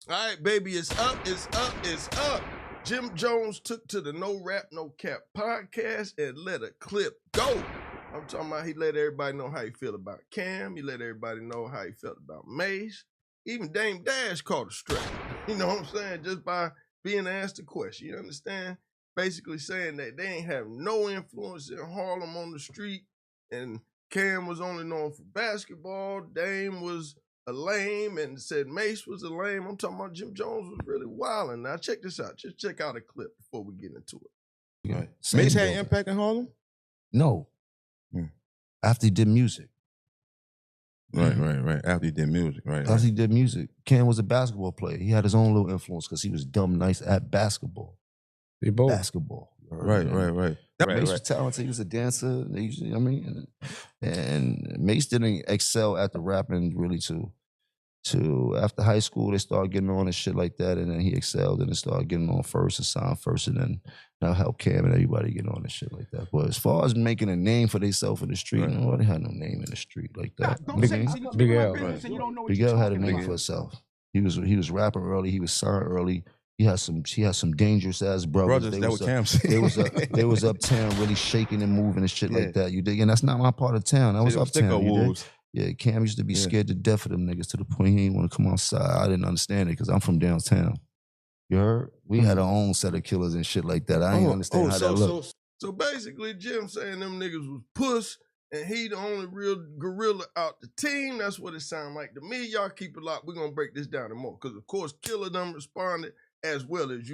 All right, baby, it's up, it's up, it's up. Jim Jones took to the No Rap, No Cap podcast and let a clip go. I'm talking about he let everybody know how he feel about Cam. He let everybody know how he felt about Mace. Even Dame Dash called a straight. You know what I'm saying? Just by being asked a question. You understand? Basically saying that they ain't have no influence in Harlem on the street. And Cam was only known for basketball. Dame was a lame and said Mace was a lame. I'm talking about Jim Jones was really wilding. Now check this out. Just check out a clip before we get into it. Right. Mace had an impact in Harlem? No. After he did music. Right. After he did music, right. After he did music. Cam was a basketball player. He had his own little influence because he was dumb nice at basketball. They both. Basketball. Right. Mace was talented. He was a dancer. And Mace didn't excel at the rapping really to after high school, they started getting on and shit like that, and then he excelled and then started getting on first and signed first, and then now helped Cam and everybody get on and shit like that. But as far as making a name for themselves in the street, nobody had no name in the street like that. Big L. Big L had a name for himself. He was rapping early. He was signed early. He had some dangerous ass brothers. That what Cam said. They was uptown really shaking and moving and shit like that. You dig? And that's not my part of town. I was uptown. You dig? Yeah, Cam used to be scared to death of them niggas to the point he didn't want to come outside. I didn't understand it because I'm from downtown. You heard? We had our own set of killers and shit like that. I didn't understand how that looked. So basically, Jim saying them niggas was puss and he the only real gorilla out the team. That's what it sounded like to me. Y'all keep it locked. We're going to break this down more because, of course, Killer them responded as well as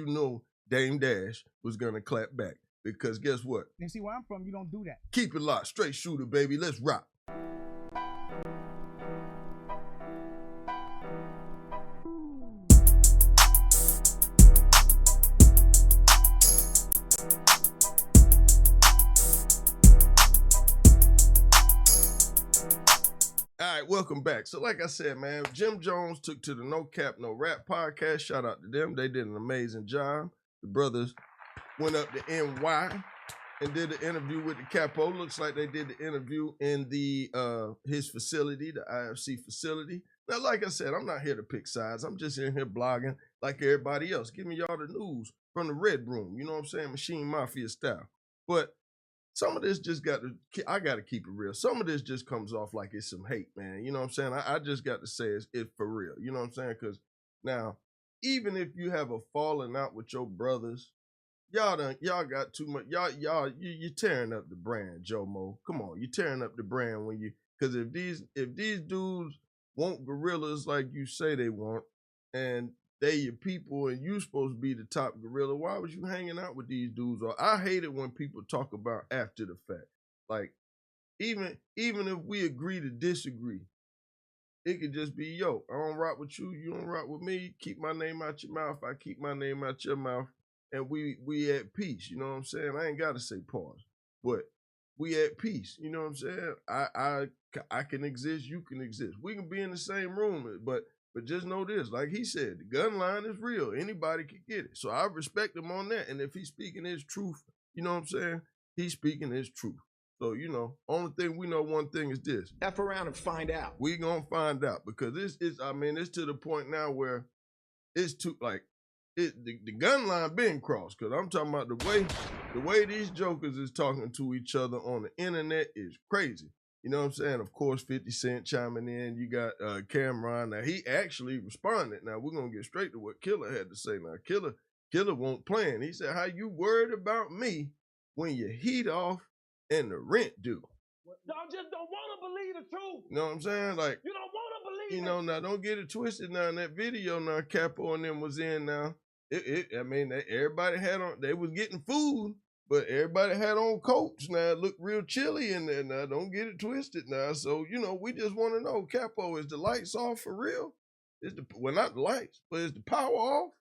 Dame Dash was going to clap back because guess what? And see where I'm from, you don't do that. Keep it locked. Straight Shooter, baby. Let's rock. All right, welcome back. So like I said, man, Jim Jones took to the No Cap, No Rap podcast. Shout out to them. They did an amazing job. The brothers went up to NY and did an interview with the Capo. Looks like they did the interview in the his facility, the IFC facility. Now, like I said, I'm not here to pick sides. I'm just in here blogging like everybody else, giving y'all the news from the Red Room. You know what I'm saying? Maschine Mafia style. But some of this just I got to keep it real. Some of this just comes off like it's some hate, man. You know what I'm saying? I just got to say it's for real. You know what I'm saying? Because now, even if you have a falling out with your brothers, y'all got too much. You're tearing up the brand, Joe Mo. Come on, you're tearing up the brand because if these dudes want gorillas like you say they want, and they your people and you supposed to be the top gorilla, why was you hanging out with these dudes? Or I hate it when people talk about after the fact. Like, even if we agree to disagree, it could just be, yo, I don't rock with you, you don't rock with me, keep my name out your mouth, I keep my name out your mouth, and we at peace, you know what I'm saying? I ain't gotta say pause, but we at peace, you know what I'm saying? I can exist, you can exist. We can be in the same room, but just know this, like he said, the gun line is real. Anybody can get it. So I respect him on that. And if he's speaking his truth, you know what I'm saying? He's speaking his truth. So, only thing we know one thing is this. F around and find out. We gonna find out because it's to the point now where it's too, the gun line being crossed. Because I'm talking about the way these jokers is talking to each other on the internet is crazy. You know what I'm saying? Of course, 50 Cent chiming in. You got Camron. Now, he actually responded. Now, we're going to get straight to what Killer had to say. Now, Killer won't plan. He said, how you worried about me when your heat off and the rent due? Y'all just don't want to believe the truth. You know what I'm saying? Like, you don't want to believe it. Now, don't get it twisted now. In that video now, Capo and them was in now. Everybody had on, they was getting food. But everybody had on coats now. It looked real chilly in there now. Don't get it twisted now. So, we just want to know, Capo, is the lights off for real? Not the lights, but is the power off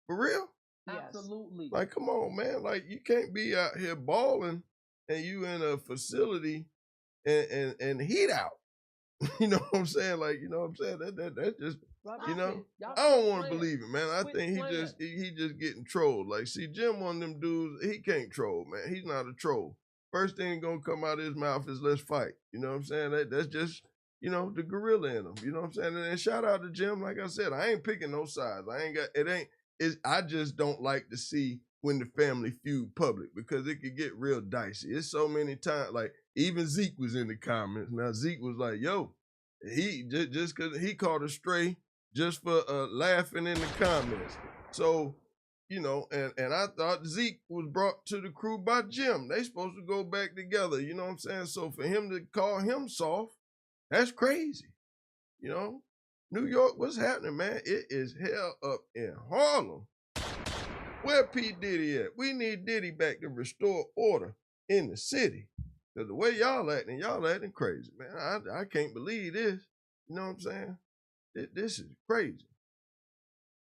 for real? Yes. Absolutely. Like, come on, man. Like, you can't be out here balling and you in a facility and heat out. You know what I'm saying? Like, you know what I'm saying? That's just, I don't want to believe it, man. I think he just getting trolled. Like, see, Jim, one of them dudes, he can't troll, man. He's not a troll. First thing gonna come out of his mouth is let's fight. You know what I'm saying? That's just, you know, the gorilla in them. You know what I'm saying? And shout out to Jim. Like I said, I ain't picking no sides. I just don't like to see when the family feud public because it could get real dicey. It's so many times, like even Zeke was in the comments. Now Zeke was like, yo, he just cause he called a stray just for laughing in the comments. So, you know, and I thought Zeke was brought to the crew by Jim. They supposed to go back together, you know what I'm saying? So for him to call him soft, that's crazy. You know? New York, what's happening, man? It is hell up in Harlem. Where P. Diddy at? We need Diddy back to restore order in the city. Because the way y'all acting crazy, man. I can't believe this. You know what I'm saying? This is crazy.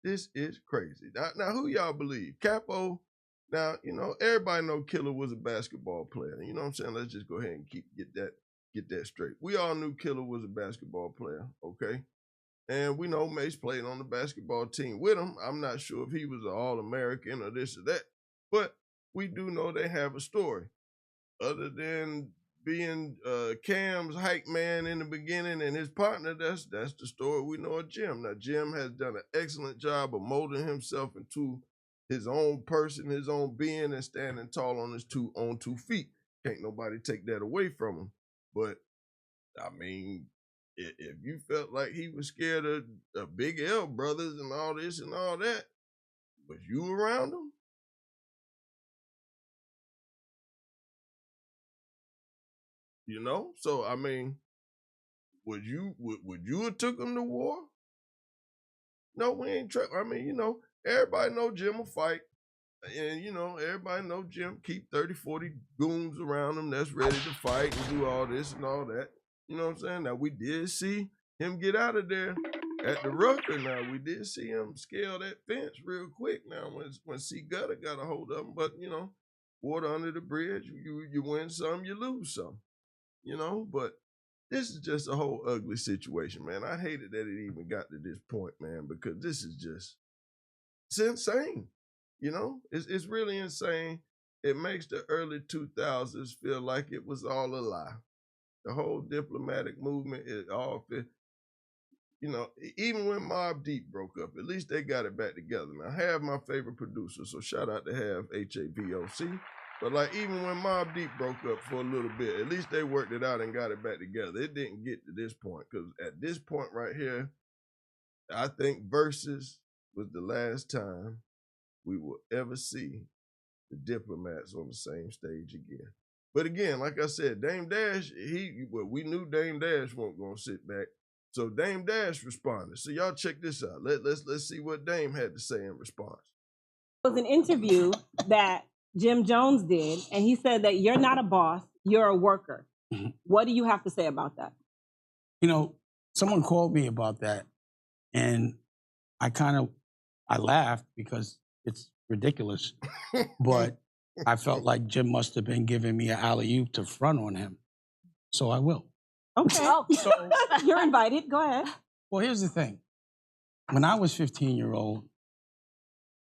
This is crazy. Now who y'all believe? Capo? Now, you know, everybody know Killer was a basketball player. You know what I'm saying? Let's just go ahead and get that straight. We all knew Killer was a basketball player, okay? And we know Mace played on the basketball team with him. I'm not sure if he was an All-American or this or that, but we do know they have a story. Other than being Cam's hype man in the beginning and his partner, that's the story we know of Jim. Now, Jim has done an excellent job of molding himself into his own person, his own being, and standing tall on his two feet. Can't nobody take that away from him. But, I mean, if you felt like he was scared of Big L brothers and all this and all that, was you around him? You know? So, I mean, would you have took him to war? No, we ain't I mean, you know, everybody know Jim will fight. And, you know, everybody know Jim keep 30, 40 goons around him that's ready to fight and do all this and all that. You know what I'm saying? Now, we did see him get out of there at the Rucker. Now, we did see him scale that fence real quick now when C. Gutter got a hold of him. But, you know, water under the bridge, you win some, you lose some. You know, but this is just a whole ugly situation, man. I hated that it even got to this point, man, because this is just, it's insane. You know, it's really insane. It makes the early 2000s feel like it was all a lie. The whole diplomatic movement, it all fit. You know, even when Mobb Deep broke up, at least they got it back together. Now, Have my favorite producer, so shout out to Have, HAVOC. But like even when Mobb Deep broke up for a little bit, at least they worked it out and got it back together. It didn't get to this point because at this point right here, I think Versus was the last time we will ever see the Diplomats on the same stage again. But again, like I said, Dame Dash, we knew Dame Dash wasn't gonna sit back. So Dame Dash responded. So y'all check this out. Let's see what Dame had to say in response. It was an interview that Jim Jones did, and he said that you're not a boss, you're a worker. Mm-hmm. What do you have to say about that? You know, someone called me about that, and I laughed because it's ridiculous, but I felt like Jim must have been giving me an alley-oop to front on him, so I will. Okay, so you're invited, go ahead. Well, here's the thing. When I was 15-year-old,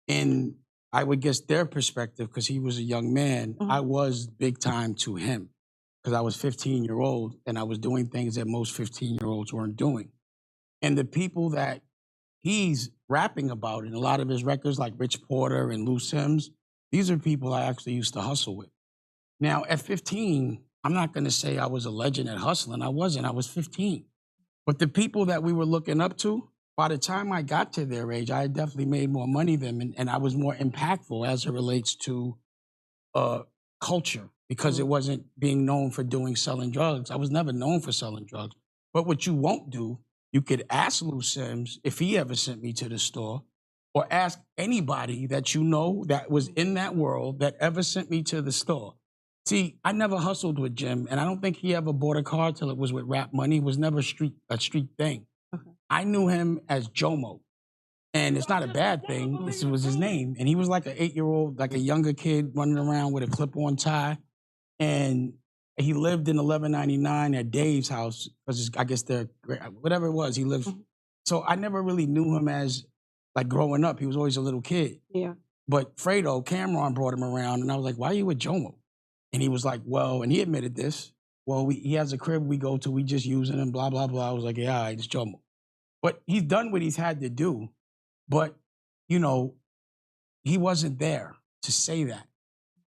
and I would guess their perspective, because he was a young man, mm-hmm. I was big time to him, because I was 15-year-old, and I was doing things that most 15-year-olds weren't doing. And the people that he's rapping about in a lot of his records, like Rich Porter and Lou Sims, these are people I actually used to hustle with. Now, at 15, I'm not going to say I was a legend at hustling. I wasn't. I was 15. But the people that we were looking up to, by the time I got to their age, I definitely made more money than them, and I was more impactful as it relates to culture, because it wasn't being known for selling drugs. I was never known for selling drugs. But what you won't do, you could ask Lou Sims if he ever sent me to the store, or ask anybody that you know that was in that world that ever sent me to the store. See, I never hustled with Jim, and I don't think he ever bought a car till it was with rap money. It was never a street thing. Okay. I knew him as Jomo, and it's not a bad thing. This was his name, and he was like an 8-year-old, like a younger kid running around with a clip-on tie, and he lived in 1199 at Dave's house, because I guess whatever it was, he lived. Mm-hmm. So I never really knew him as, like, growing up. He was always a little kid. Yeah. But Camron brought him around, and I was like, why are you with Jomo? And he was like, well, and he admitted this, well, he has a crib we go to, we just using him, blah, blah, blah. I was like, yeah, all right, it's trouble. But he's done what he's had to do. But, you know, he wasn't there to say that.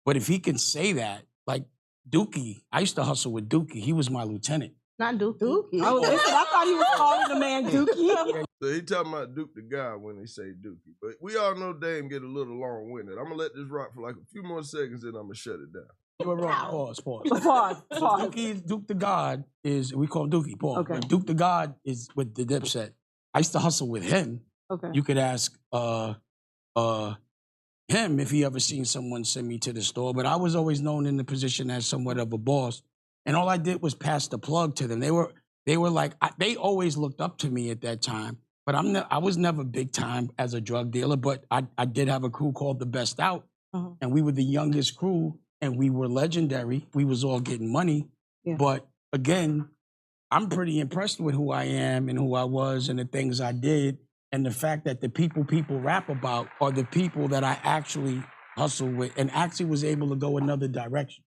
But if he can say that, like Dookie, I used to hustle with Dookie. He was my lieutenant. Not Dookie. I thought he was calling the man Dookie. So he talking about Duke the God when they say Dookie. But we all know Dame get a little long-winded. I'm going to let this rock for like a few more seconds and I'm going to shut it down. You were wrong. Pause. Pause. Duke the God is, we call him Dookie, Paul. Okay. But Duke the God is with the Dipset. I used to hustle with him. Okay. You could ask him if he ever seen someone send me to the store, but I was always known in the position as somewhat of a boss. And all I did was pass the plug to them. They were like, they always looked up to me at that time, but I was never big time as a drug dealer, but I did have a crew called The Best Out, and we were the youngest crew, and we were legendary. We was all getting money. Yeah. But again, I'm pretty impressed with who I am and who I was and the things I did. And the fact that the people rap about are the people that I actually hustle with and actually was able to go another direction.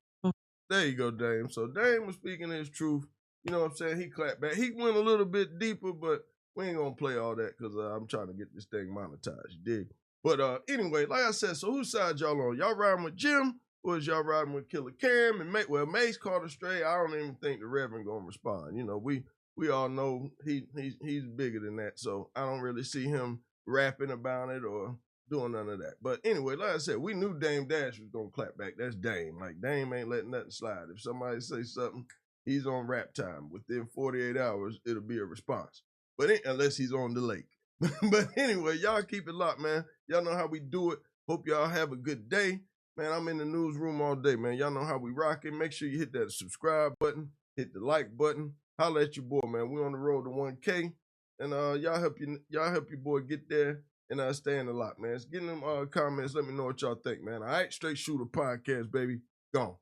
There you go, Dame. So Dame was speaking his truth. You know what I'm saying? He clapped back. He went a little bit deeper, but we ain't going to play all that because I'm trying to get this thing monetized. You dig? But anyway, like I said, so whose side y'all on? Y'all riding with Jim or is y'all riding with Killer Cam? And Mace called a Strait. I don't even think the Reverend going to respond. You know, we all know he's bigger than that, so I don't really see him rapping about it or doing none of that. But anyway, like I said, we knew Dame Dash was gonna clap back. That's Dame. Like Dame ain't letting nothing slide. If somebody say something, he's on rap time. Within 48 hours, it'll be a response. But unless he's on the lake. But anyway, y'all keep it locked, man. Y'all know how we do it. Hope y'all have a good day. Man, I'm in the newsroom all day, man. Y'all know how we rocking. Make sure you hit that subscribe button, hit the like button. Holla at your boy, man. We on the road to 1K, and y'all help your boy get there and stay in the lock, man. Just get them comments. Let me know what y'all think, man. All right, Straight Shooter Podcast, baby. Gone.